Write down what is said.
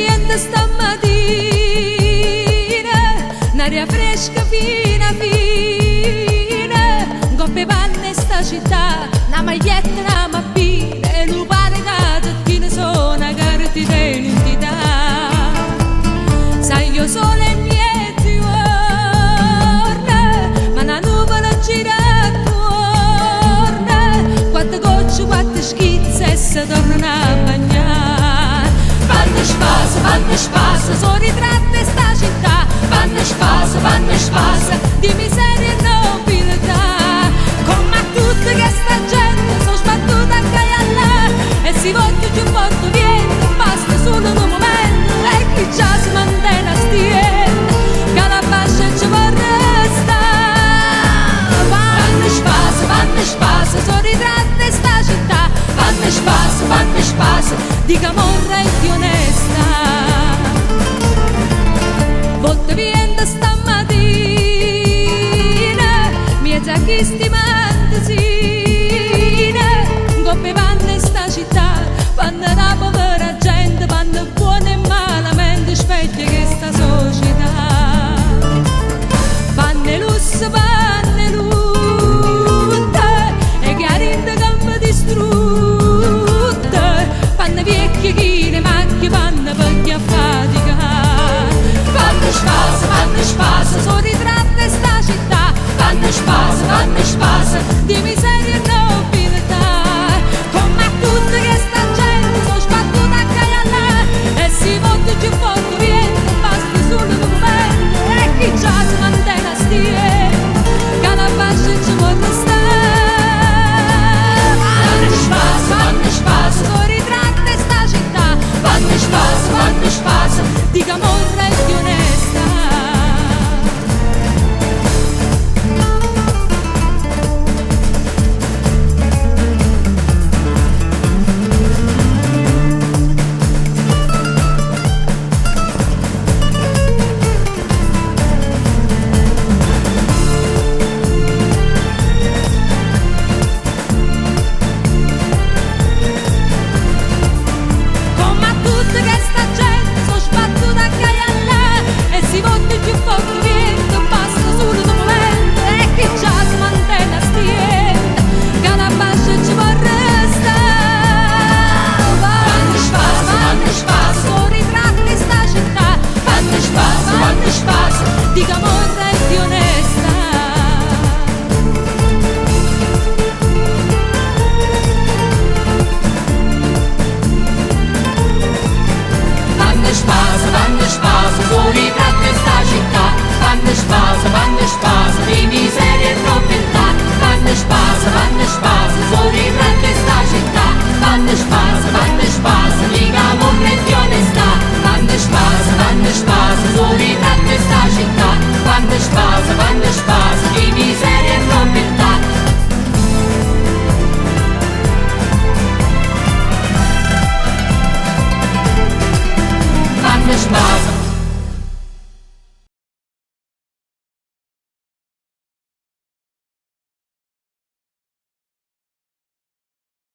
vento stamattina, un'aria fresca fina fina, coppe panne sta città, una maglietta, una mappina, e lo pare che tutti ne sono una carta d'identità. Sai io solo e niente giorno, ma una nuvola gira attorno, quattro gocce, quattro schizze e si tornano a bagnare. Vanno spasa, sono ritratte sta città, vanno spasa, di miseria e nobiltà. Come a tutte che sta gente sono sbattuta a là, e si voglio più forte viene, basta solo un momento, e chi già si mantiene a stiente, che la fascia ci vorrà stare. Vanno spasa, sono ritratte sta città, vanno spasa, di camorra e di onesta. Volte viento stamattina, miezza chi stimantasina, coppe vanno sta città, vanno la povera gente, vanno buona e malamente, specchia che sta società. Vanno lusso, vanno lutta, e chiarinde campo distrutta, vanno vecchie chine, macchie, vanno perché a faticare. Vanno spasa, sono ritratte sta città, vanno spasa, di miseria